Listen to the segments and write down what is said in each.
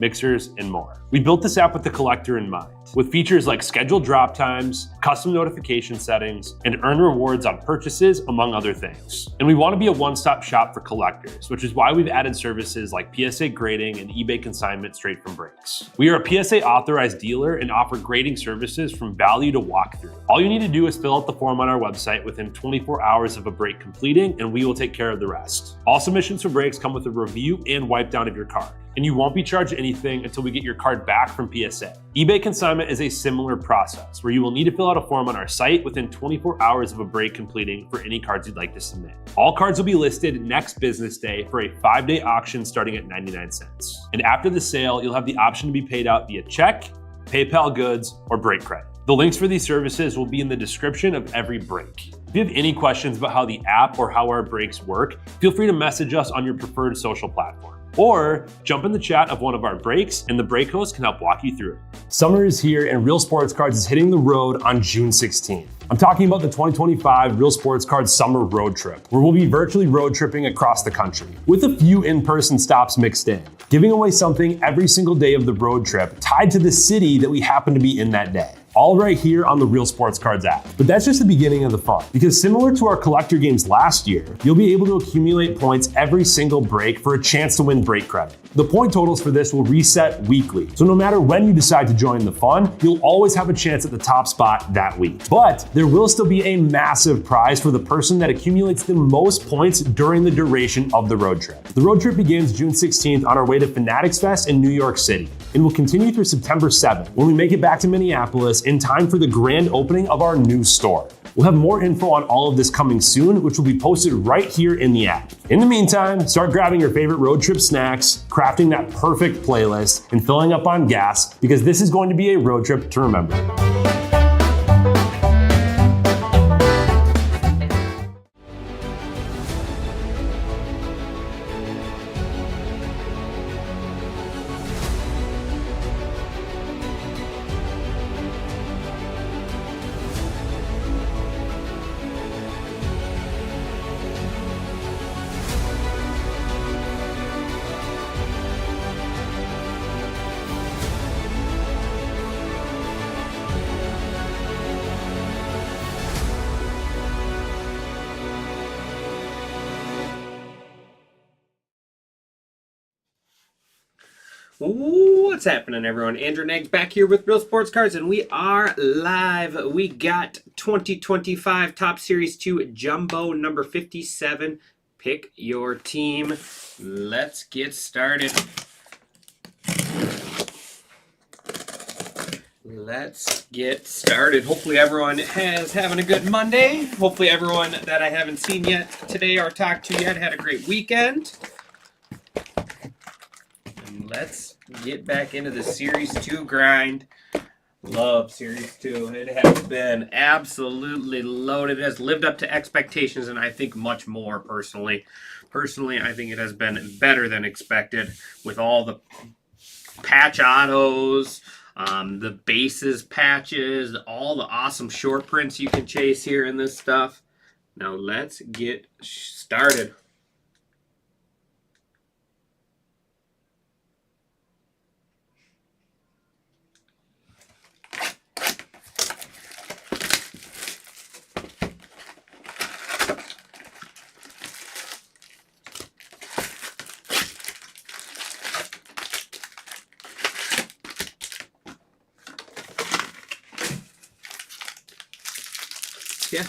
mixers, and more. We built this app with the collector in mind, with features like scheduled drop times, custom notification settings, and earn rewards on purchases, among other things. And we want to be a one-stop shop for collectors, which is why we've added services like PSA grading and eBay consignment straight from Brakes. We are a PSA authorized dealer and offer grading services from value to walkthrough. All you need to do is fill out the form on our website within 24 hours of a break completing, and we will take care of the rest. All submissions for Brakes come with a review and wipe down of your card, and you won't be charged anything until we get your card back from PSA. eBay consignment is a similar process where you will need to fill out a form on our site within 24 hours of a break completing for any cards you'd like to submit. All cards will be listed next business day for a 5-day auction starting at 99 cents. And after the sale, you'll have the option to be paid out via check, PayPal goods, or break credit. The links for these services will be in the description of every break. If you have any questions about how the app or how our breaks work, feel free to message us on your preferred social platform. Or jump in the chat of one of our breaks and the break host can help walk you through it. Summer is here and Real Sports Cards is hitting the road on June 16th. I'm talking about the 2025 Real Sports Cards Summer Road Trip, where we'll be virtually road tripping across the country, with a few in-person stops mixed in, giving away something every single day of the road trip tied to the city that we happen to be in that day. All right here on the Real Sports Cards app. But that's just the beginning of the fun, because similar to our collector games last year, you'll be able to accumulate points every single break for a chance to win break credit. The point totals for this will reset weekly, so no matter when you decide to join the fun, you'll always have a chance at the top spot that week. But there will still be a massive prize for the person that accumulates the most points during the duration of the road trip. The road trip begins June 16th on our way to Fanatics Fest in New York City, and will continue through September 7th when we make it back to Minneapolis in time for the grand opening of our new store. We'll have more info on all of this coming soon, which will be posted right here in the app. In the meantime, start grabbing your favorite road trip snacks, crafting that perfect playlist, and filling up on gas, because this is going to be a road trip to remember. What's happening, everyone? Andrew Nags back here with Real Sports Cards, and we are live. We got 2025 Top Series 2 Jumbo number 57. Pick your team. Let's get started. Hopefully everyone is having a good Monday. Hopefully everyone that I haven't seen yet today or talked to yet had a great weekend. Let's get back into the Series 2 grind. Love Series 2. It has been absolutely loaded. It has lived up to expectations, and I think much more personally. Personally, I think it has been better than expected with all the patch autos, the bases patches, all the awesome short prints you can chase here in this stuff. Now let's get started. Yeah,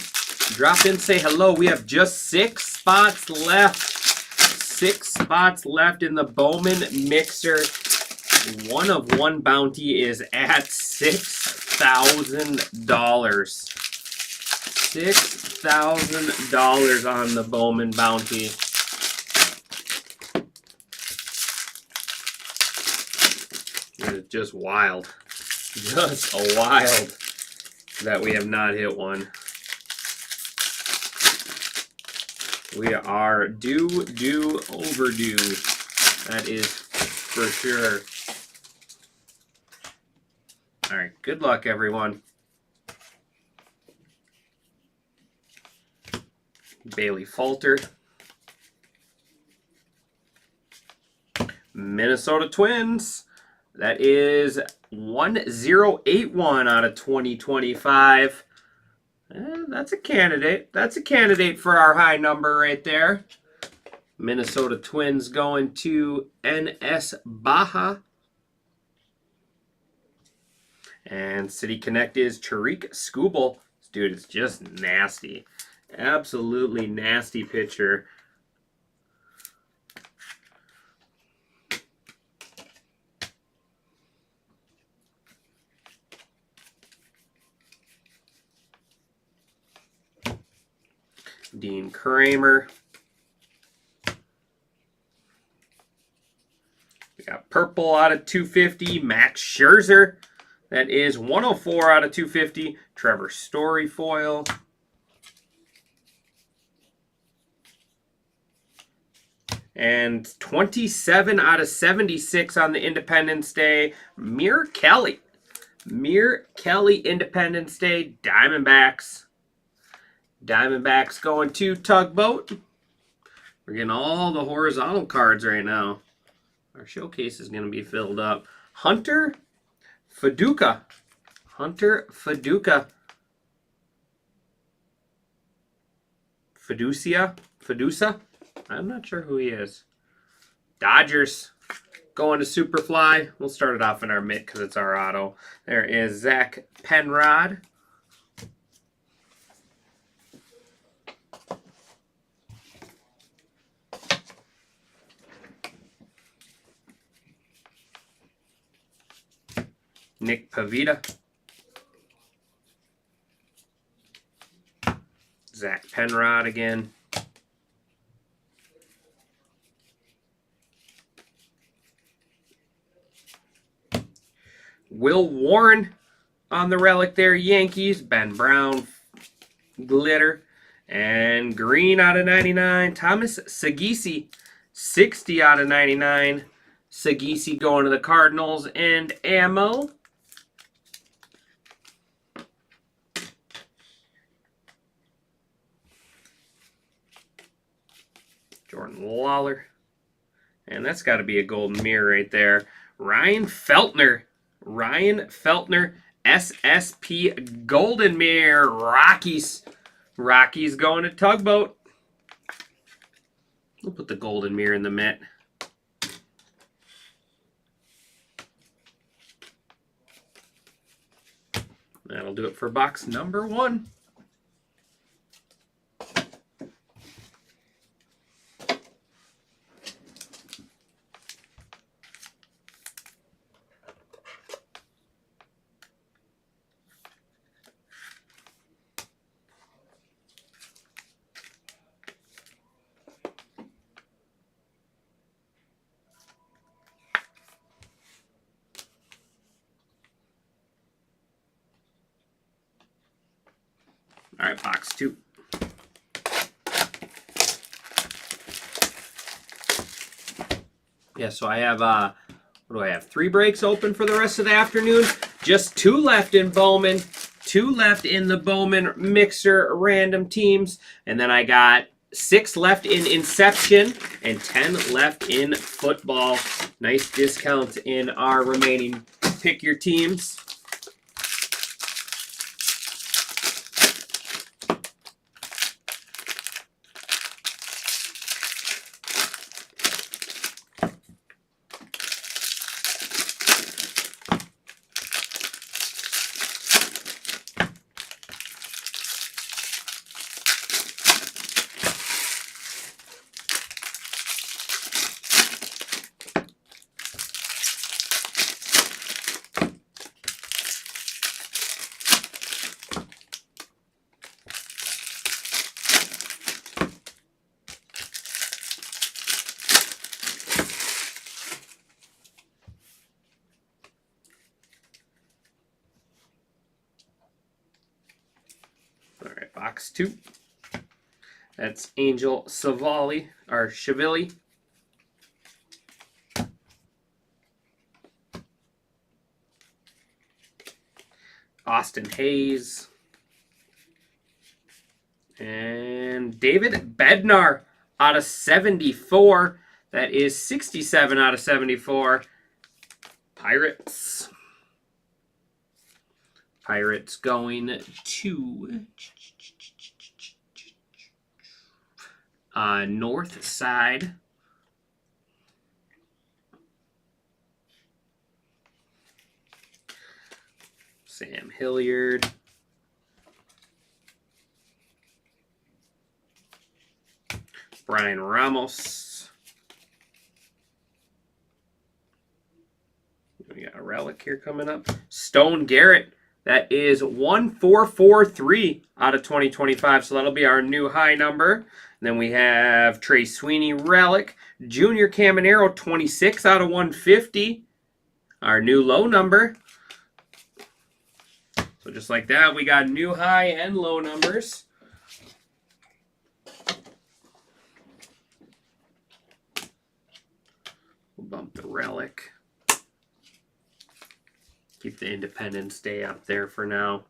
drop in, say hello. We have just 6 spots left. 6 spots left in the Bowman Mixer. 1 of 1 bounty is at $6,000. $6,000 on the Bowman bounty. It is just wild. Just wild that we have not hit one. We are overdue. That is for sure. All right, good luck, everyone. Bailey Falter. Minnesota Twins. That is 1081 out of 2025. That's a candidate. That's a candidate for our high number right there. Minnesota Twins going to NS Baja. And City Connect is Tariq Skubal. This dude is just nasty. Absolutely nasty pitcher. Dean Kramer. We got purple out of 250. Max Scherzer. That is 104 out of 250. Trevor Story foil. And 27 out of 76 on the Independence Day. Mir Kelly. Mir Kelly Independence Day. Diamondbacks. Diamondbacks going to Tugboat. We're getting all the horizontal cards right now. Our showcase is going to be filled up. Hunter Faduka. Hunter Faduka. Fiducia? I'm not sure who he is. Dodgers going to Superfly. We'll start it off in our mitt because it's our auto. There is Zach Penrod. Nick Pavita. Zach Penrod again. Will Warren on the relic there. Yankees. Ben Brown. Glitter. And green out of 99. Thomas Sagisi. 60 out of 99. Sagisi going to the Cardinals. And ammo. Jordan Lawler. And that's got to be a golden mirror right there. Ryan Feltner. Ryan Feltner. SSP Golden Mirror. Rockies. Rockies going to Tugboat. We'll put the golden mirror in the mitt. That'll do it for box number 1. All right, box 2. Yeah, so I have, what do I have? 3 breaks open for the rest of the afternoon. Just 2 left in Bowman. 2 left in the Bowman Mixer random teams. And then I got 6 left in Inception and 10 left in Football. Nice discounts in our remaining Pick Your Teams. All right, box 2. That's Angel Savali, or Shavilli. Austin Hayes. And David Bednar out of 74. That is 67 out of 74. Pirates. Pirates going to north side. Sam Hilliard. Brian Ramos. We got a relic here coming up. Stone Garrett. That is 1443 out of 2025. So that'll be our new high number. And then we have Trey Sweeney relic. Junior Caminero 26 out of 150. Our new low number. So just like that, we got new high and low numbers. We'll bump the relic. Keep the Independence Day up there for now.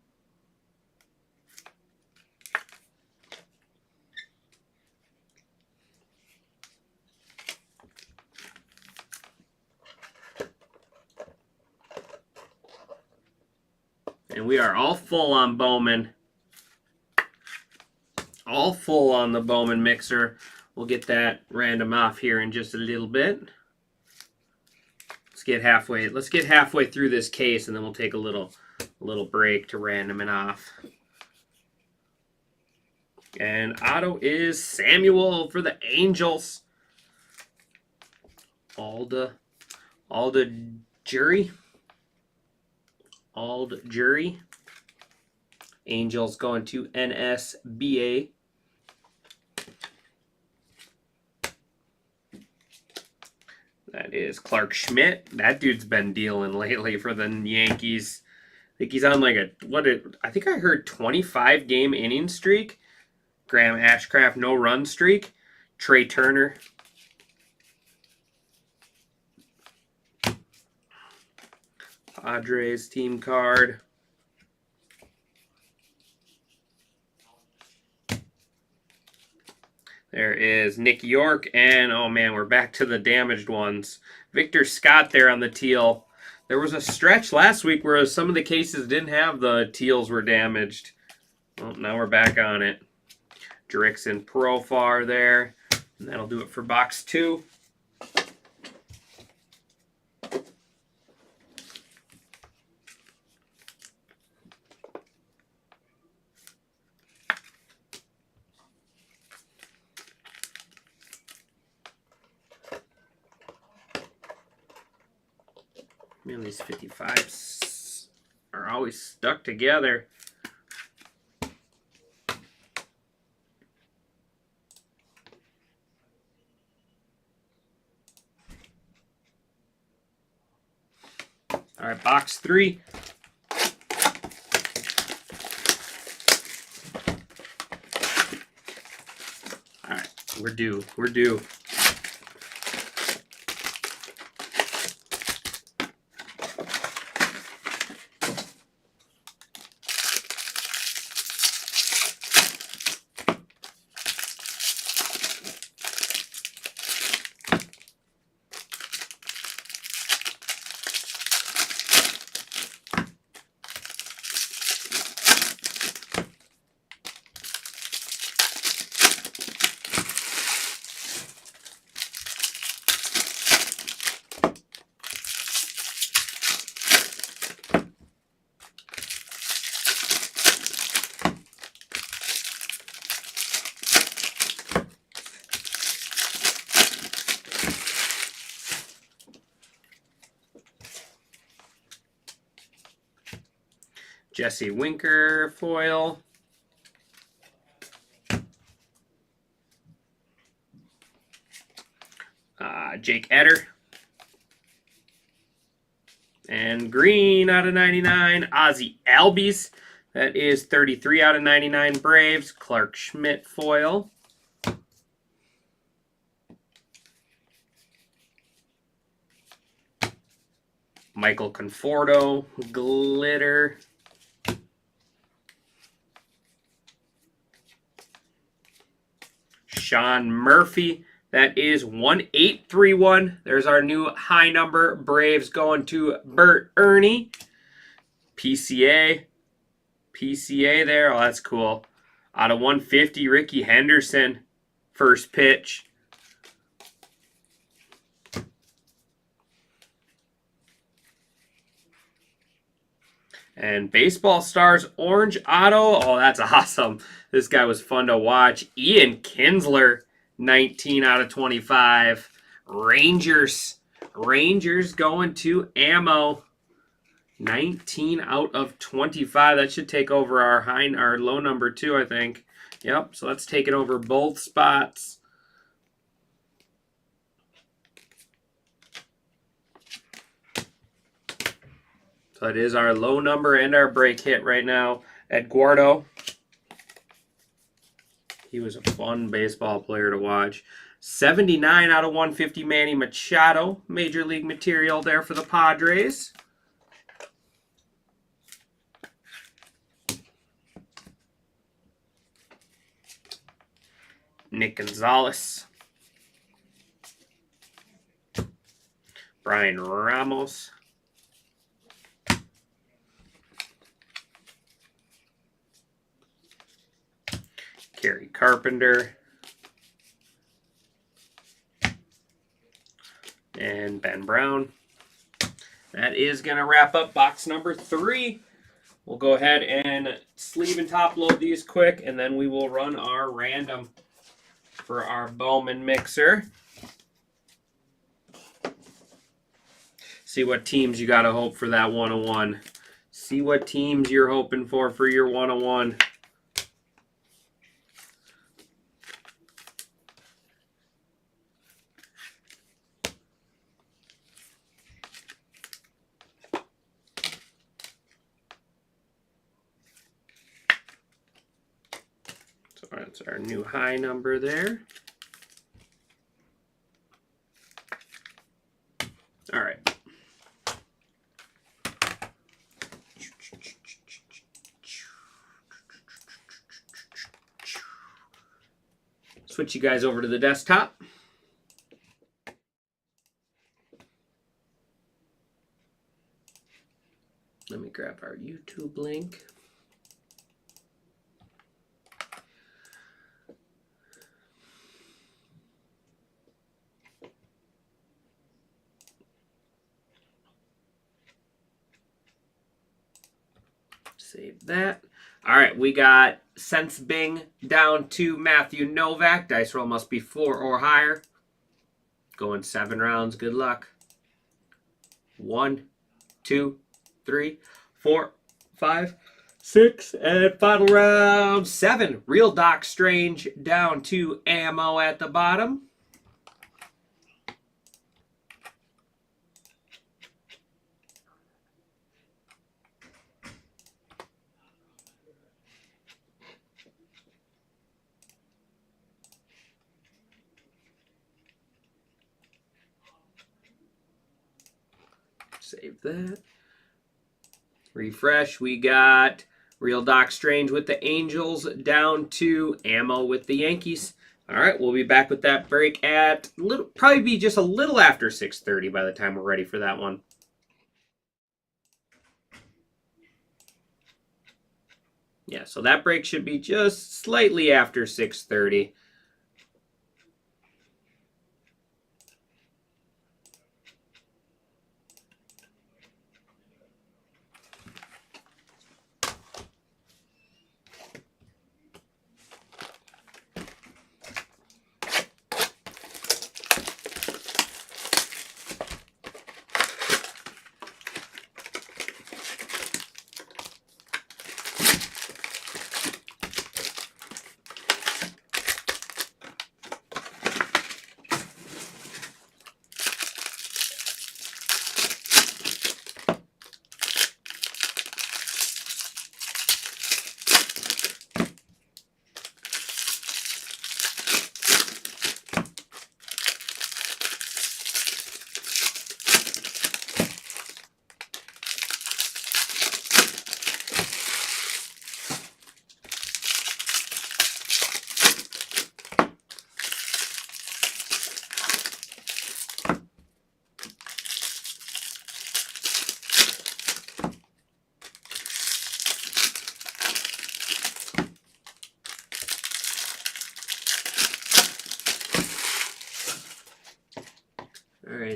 And we are all full on Bowman. All full on the Bowman mixer. We'll get that random off here in just a little bit. Let's get halfway through this case, and then we'll take a little break to random it off. And auto is Samuel for the Angels. Alda Jury. Angels going to NSBA. That is Clark Schmidt. That dude's been dealing lately for the Yankees. I think he's on I think I heard 25 game inning streak. Graham Ashcraft no run streak. Trey Turner. Padres team card. There is Nick York, and oh man, we're back to the damaged ones. Victor Scott there on the teal. There was a stretch last week where some of the cases didn't have the teals were damaged. Well, now we're back on it. Jurickson Profar there, and that'll do it for box 2. Man, these 55s are always stuck together. All right, box 3. All right, we're due. Jesse Winker foil. Jake Eder. And green out of 99, Ozzie Albies. That is 33 out of 99 Braves. Clark Schmidt foil. Michael Conforto, glitter. Sean Murphy, That is 1831. There's our new high number. Braves going to Bert Ernie. PCA. PCA there. Oh, that's cool. Out of 150, Ricky Henderson. First pitch. And Baseball Stars Orange Auto. Oh, that's awesome. This guy was fun to watch. Ian Kinsler. 19 out of 25. Rangers going to Ammo. 19 out of 25. That should take over our low number 2, I think. Yep, so let's take it over both spots. So it is our low number and our break hit right now. Eduardo. He was a fun baseball player to watch. 79 out of 150, Manny Machado. Major League material there for the Padres. Nick Gonzalez. Brian Ramos. Gary Carpenter. And Ben Brown. That is going to wrap up box number 3. We'll go ahead and sleeve and top load these quick, and then we will run our random for our Bowman mixer. See what teams you got to hope for that 101. See what teams you're hoping for your 101. That's our new high number there. All right. Switch you guys over to the desktop. Let me grab our YouTube link. Save that. All right, we got Sense Bing down to Matthew Novak. Dice roll must be 4 or higher. Going 7 rounds. Good luck. 1, 2, 3, 4, 5, 6, and final round 7. Real Doc Strange down to Ammo at the bottom. Save that. Refresh. We got Real Doc Strange with the Angels down to Ammo with the Yankees. All right, we'll be back with that break at probably be just a little after 6:30 by the time we're ready for that one. Yeah, so that break should be just slightly after 6:30.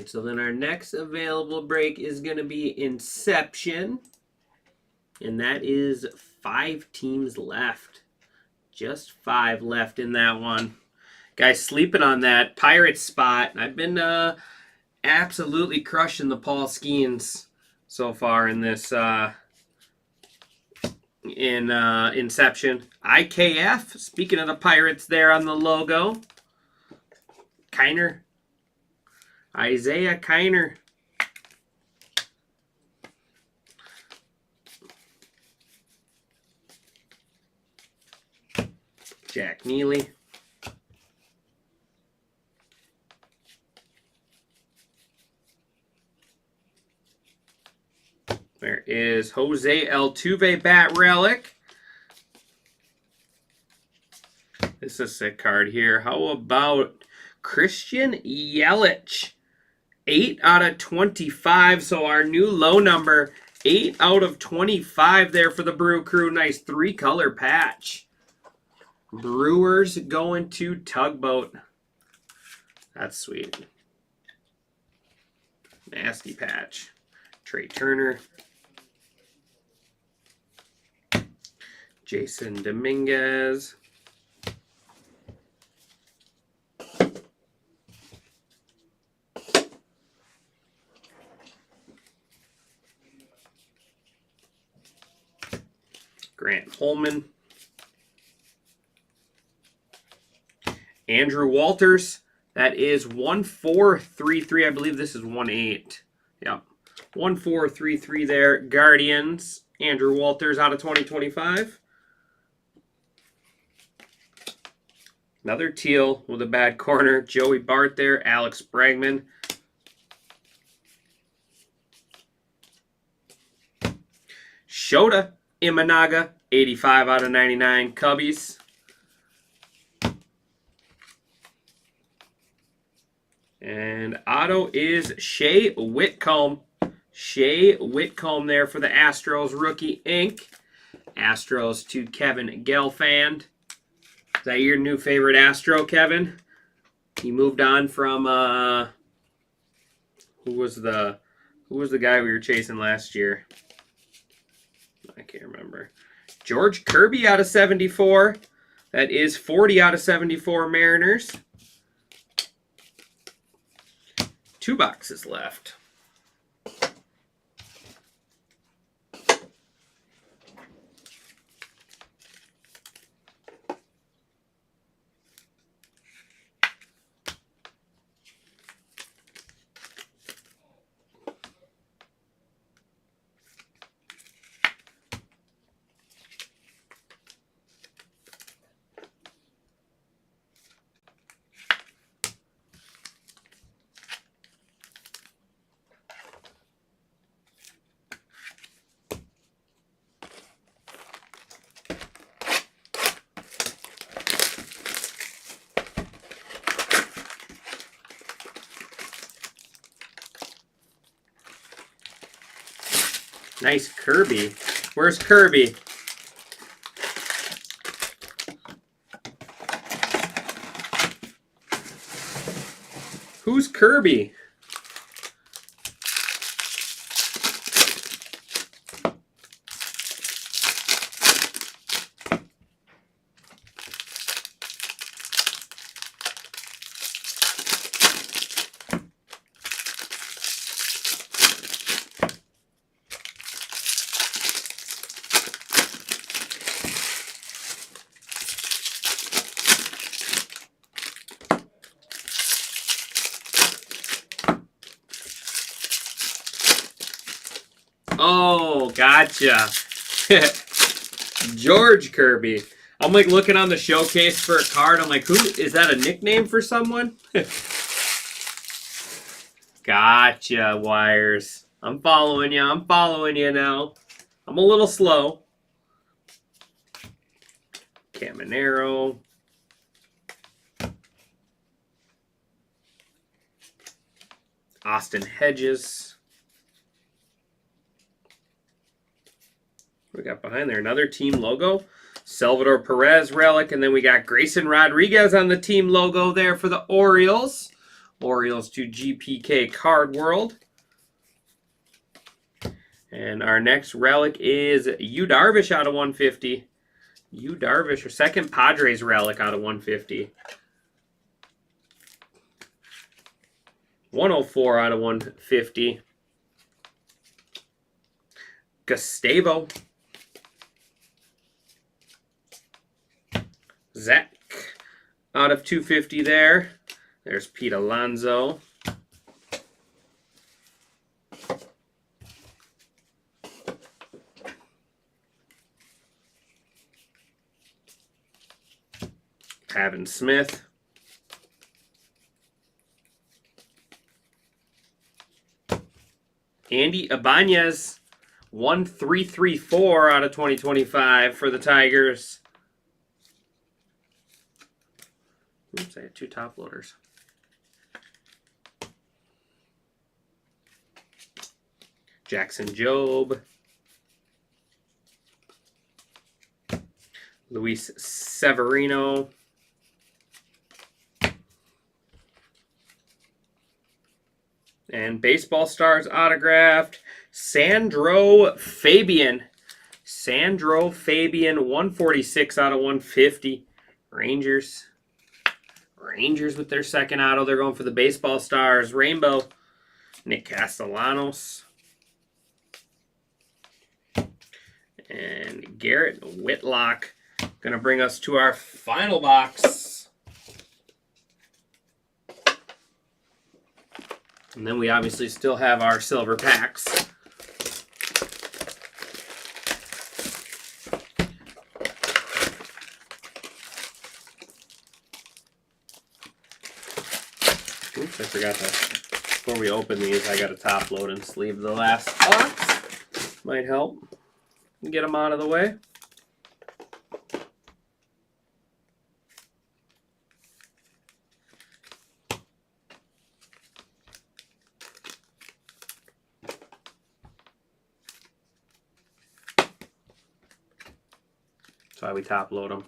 right, so then our next available break is going to be Inception. And that is 5 teams left. Just 5 left in that one. Guys, sleeping on that Pirates spot. I've been absolutely crushing the Paul Skeens so far in this Inception. IKF, speaking of the Pirates there on the logo. Kiner. Isaiah Kiner. Jack Neely. There is Jose Altuve bat relic. This is a sick card here. How about Christian Yelich? 8 out of 25. So our new low number, 8 out of 25 there for the Brew Crew. Nice 3-color patch. Brewers going to Tugboat. That's sweet. Nasty patch. Trey Turner. Jason Dominguez. Grant Holman. Andrew Walters. That is 1433. I believe this is 18. Yep. 1433 there. Guardians. Andrew Walters out of 2025. Another teal with a bad corner. Joey Bart there. Alex Bregman. Shota Imanaga. 85 out of 99. Cubbies. And auto is Shea Whitcomb. Shea Whitcomb there for the Astros rookie ink. Astros to Kevin Gelfand. Is that your new favorite Astro, Kevin? He moved on from who was the guy we were chasing last year? I can't remember. George Kirby out of 74. That is 40 out of 74 Mariners. 2 boxes left. Nice Kirby. Where's Kirby? Who's Kirby? Oh, gotcha. George Kirby. I'm like looking on the showcase for a card. I'm like, who is that, a nickname for someone? Gotcha, Wires. I'm following you. I'm following you now. I'm a little slow. Caminero. Austin Hedges. We got behind there another team logo. Salvador Perez relic. And then we got Grayson Rodriguez on the team logo there for the Orioles. Orioles to GPK Card World. And our next relic is Yu Darvish out of 150. Yu Darvish, or second Padres relic out of 150. 104 out of 150. Gustavo. Zach out of 250 there. There's Pete Alonso. Pavin Smith. Andy Ibanez, 1334 out of 2025 for the Tigers. Oops, I had 2 top loaders. Jackson Jobe. Luis Severino. And Baseball Stars autographed, Sandro Fabian. Sandro Fabian, 146 out of 150. Rangers. Rangers with their second auto. They're going for the Baseball Stars Rainbow. Nick Castellanos. And Garrett Whitlock. Going to bring us to our final box. And then we obviously still have our silver packs. Oops, I forgot to, before we open these, I got to top load and sleeve the last box. Might help get them out of the way. That's why we top load them.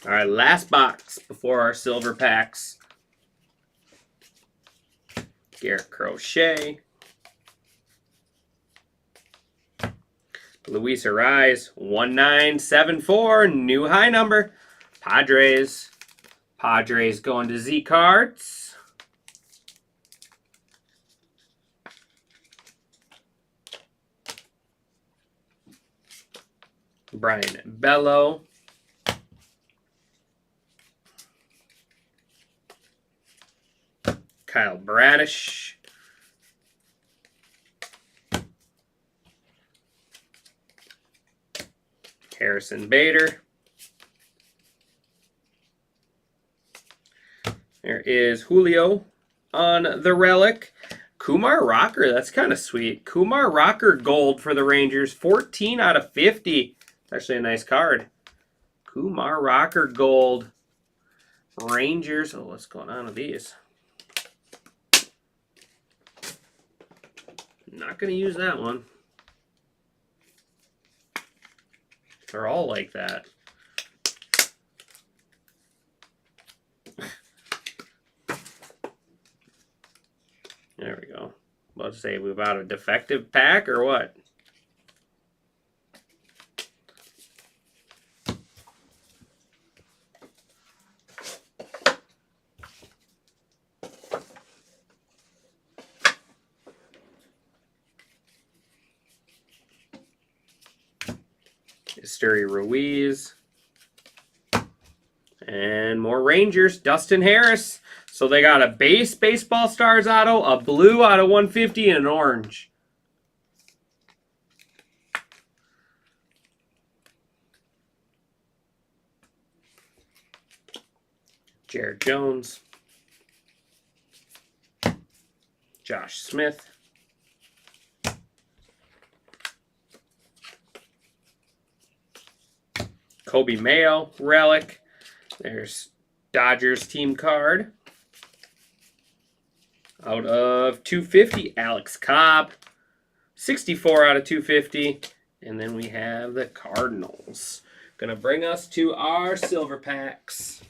All right, last box before our silver packs. Garrett Crochet. Luis Ariz, 1974, new high number. Padres. Padres going to Z Cards. Brian Bello. Kyle Bradish. Harrison Bader. There is Julio on the relic. Kumar Rocker, that's kind of sweet. Kumar Rocker gold for the Rangers, 14 out of 50. It's actually a nice card. Kumar Rocker gold. Rangers. Oh, what's going on with these? Not going to use that one. They're all like that. There we go. Let's say we've got a defective pack or what? Esteury Ruiz And more Rangers, Dustin Harris. So they got a base Baseball Stars auto, a blue out of 150, and an orange. Jared Jones. Josh Smith. Kobe Mayo, relic. There's Dodgers team card. Out of 250, Alex Cobb. 64 out of 250. And then we have the Cardinals. Gonna bring us to our silver packs.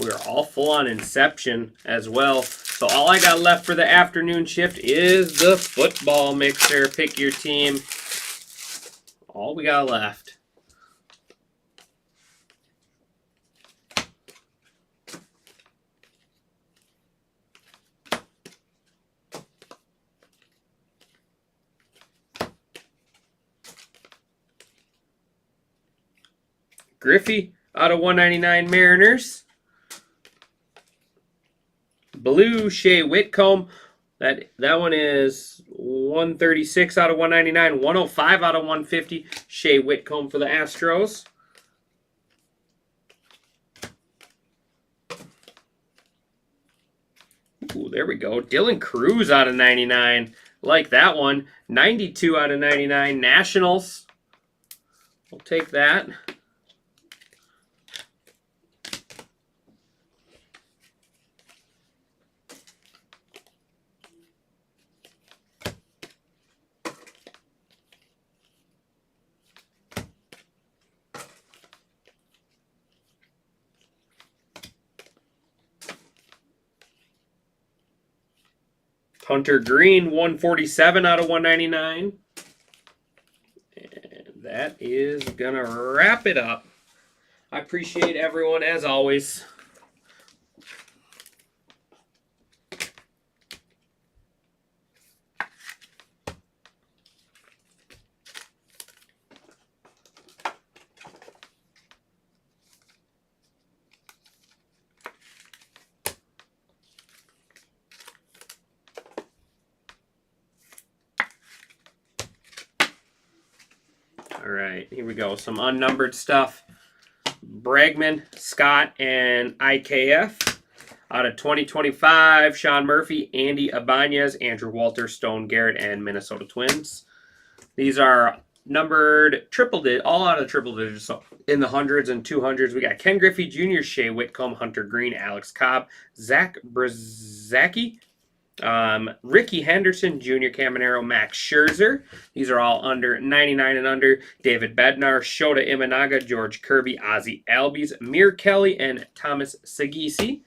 We're all full on Inception as well. So all I got left for the afternoon shift is the football mixer. Pick your team. All we got left. Griffey out of 199 Mariners. Blue, Shea Whitcomb. That one is 136 out of 199. 105 out of 150. Shea Whitcomb for the Astros. Ooh, there we go. Dylan Cruz out of 99. Like that one. 92 out of 99. Nationals. We'll take that. Hunter Green, 147 out of 199. And that is going to wrap it up. I appreciate everyone, as always. All right, here we go. Some unnumbered stuff. Bregman, Scott, and IKF. Out of 2025, Sean Murphy, Andy Ibanez, Andrew Walter, Stone Garrett, and Minnesota Twins. These are numbered triple digit, all out of triple digits, so in the hundreds and 200s. We got Ken Griffey Jr., Shea Whitcomb, Hunter Green, Alex Cobb, Zach Brzezicki, Ricky Henderson, Junior Caminero, Max Scherzer. These are all under 99 and under. David Bednar, Shota Imanaga, George Kirby, Ozzie Albies, Mir Kelly, and Thomas Sagisi.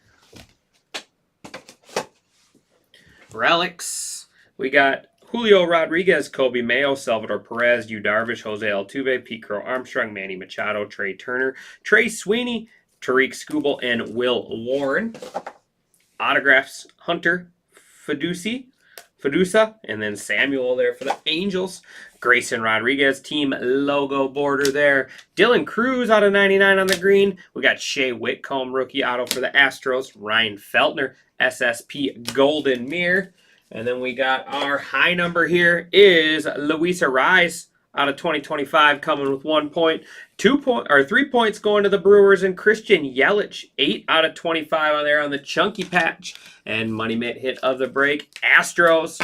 Relics. We got Julio Rodriguez, Kobe Mayo, Salvador Perez, Yu Darvish, Jose Altuve, Pete Crow Armstrong, Manny Machado, Trey Turner, Trey Sweeney, Tariq Skubal, and Will Warren. Autographs, Hunter Fedusa, and then Samuel there for the Angels. Grayson Rodriguez, team logo border there. Dylan Cruz out of 99 on the green. We got Shea Whitcomb, rookie auto for the Astros. Ryan Feltner, SSP Golden Mirror. And then we got our high number here is Luis Arraez out of 2025 coming with 1 point. 3 points going to the Brewers and Christian Yelich. 8 out of 25 on there on the chunky patch. And Money Mitt hit of the break. Astros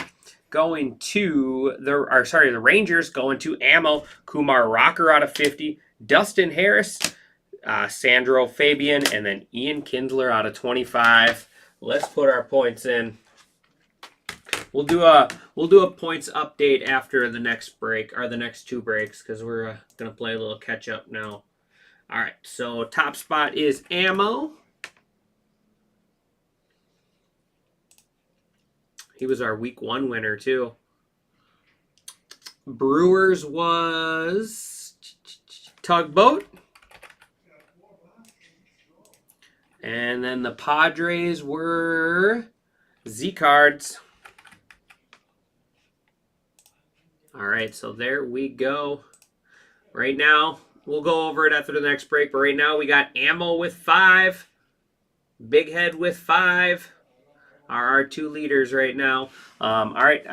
going to the Rangers going to Ammo. Kumar Rocker out of 50. Dustin Harris, Sandro Fabian, and then Ian Kinsler out of 25. Let's put our points in. We'll do a points update after the next break, or the next 2 breaks, because we're gonna play a little catch up now. All right, so top spot is Ammo. He was our week 1 winner too. Brewers was Tugboat. And then the Padres were Z-Cards. All right, so there we go. Right now, we'll go over it after the next break, but right now we got Ammo with 5, Big Head with 5 are our 2 leaders right now. All right,